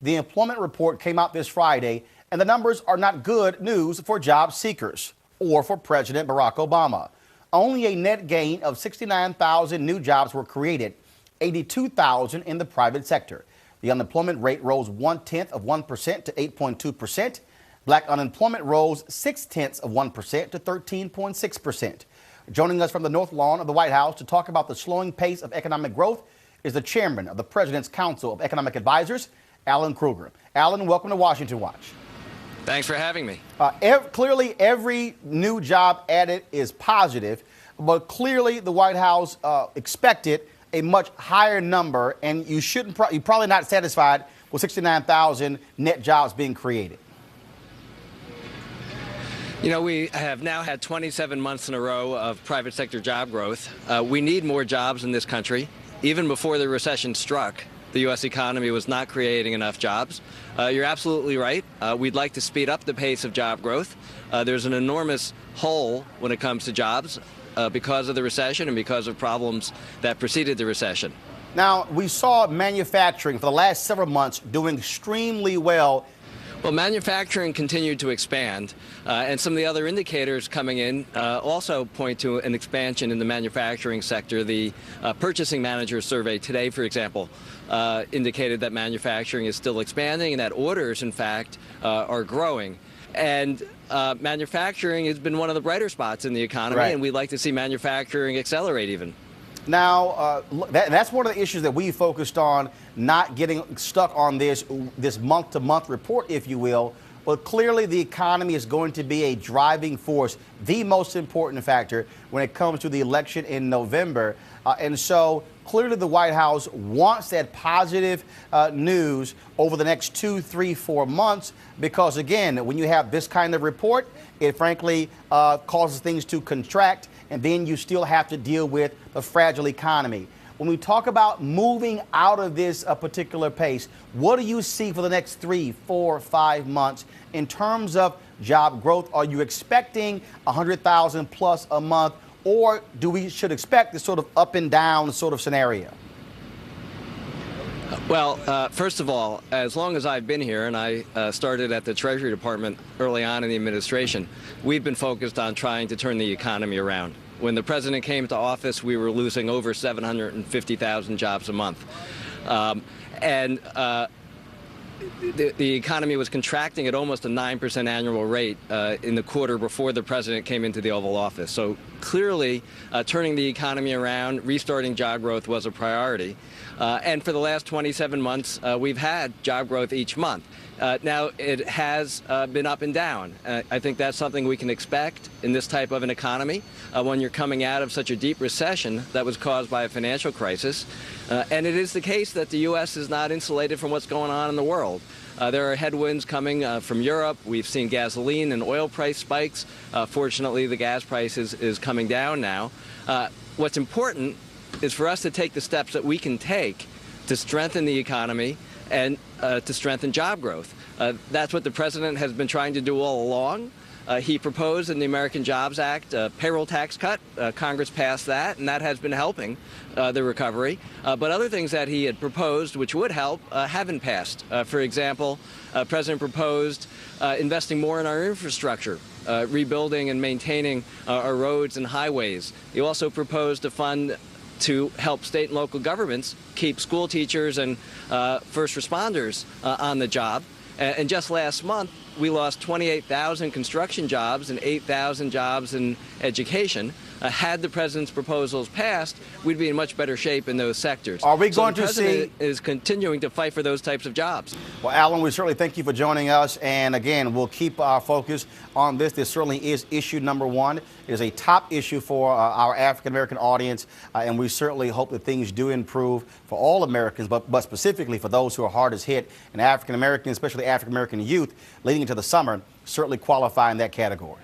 The employment report came out this Friday, and the numbers are not good news for job seekers or for President Barack Obama. Only a net gain of 69,000 new jobs were created, 82,000 in the private sector. The unemployment rate rose 0.1% to 8.2%. Black unemployment rose 0.6% to 13.6%. Joining us from the North Lawn of the White House to talk about the slowing pace of economic growth is the chairman of the President's Council of Economic Advisors, Alan Krueger. Alan, welcome to Washington Watch. Thanks for having me. Clearly, every new job added is positive, but clearly the White House expected a much higher number, and you're probably not satisfied with 69,000 net jobs being created. You know, we have now had 27 months in a row of private sector job growth. We need more jobs in this country. Even before the recession struck, the U.S. economy was not creating enough jobs. You're absolutely right. We'd like to speed up the pace of job growth. There's an enormous hole when it comes to jobs because of the recession and because of problems that preceded the recession. Now, we saw manufacturing for the last several months doing extremely well. Well, manufacturing continued to expand, and some of the other indicators coming in also point to an expansion in the manufacturing sector. The Purchasing Manager Survey today, for example, indicated that manufacturing is still expanding and that orders, in fact, are growing. And manufacturing has been one of the brighter spots in the economy, right. And we'd like to see manufacturing accelerate even. Now, that's one of the issues that we focused on, not getting stuck on this month-to-month report, if you will. But clearly, the economy is going to be a driving force, the most important factor when it comes to the election in November. And so clearly, the White House wants that positive news over the next 2, 3, 4 months, because, again, when you have this kind of report, it frankly causes things to contract. And then you still have to deal with the fragile economy. When we talk about moving out of this particular pace, what do you see for the next 3, 4, 5 months in terms of job growth? Are you expecting 100,000 plus a month, or should expect this sort of up and down sort of scenario? Well, first of all, as long as I've been here, and I started at the Treasury Department early on in the administration, we've been focused on trying to turn the economy around. When the president came to office, we were losing over 750,000 jobs a month. The economy was contracting at almost a 9% annual rate in the quarter before the president came into the Oval Office. So clearly, turning the economy around, restarting job growth was a priority. And for the last 27 months, we've had job growth each month. Now, it has been up and down. I think that's something we can expect in this type of an economy when you're coming out of such a deep recession that was caused by a financial crisis. And it is the case that the U.S. is not insulated from what's going on in the world. There are headwinds coming from Europe. We've seen gasoline and oil price spikes. Fortunately, the gas price is coming down now. What's important is for us to take the steps that we can take to strengthen the economy and to strengthen job growth. That's what the president has been trying to do all along. He proposed in the American Jobs Act a payroll tax cut. Congress passed that, and that has been helping the recovery. But other things that he had proposed, which would help, haven't passed. For example, the president proposed investing more in our infrastructure, rebuilding and maintaining our roads and highways. He also proposed a fund to help state and local governments keep school teachers and first responders on the job. And just last month, we lost 28,000 construction jobs and 8,000 jobs in education. Had the president's proposals passed, we'd be in much better shape in those sectors. Are we going to see? The president is continuing to fight for those types of jobs. Well, Alan, we certainly thank you for joining us. And again, we'll keep our focus on this. This certainly is issue number one. It is a top issue for our African-American audience. And we certainly hope that things do improve for all Americans, but specifically for those who are hardest hit. And African-Americans, especially African-American youth, leading into the summer, certainly qualify in that category.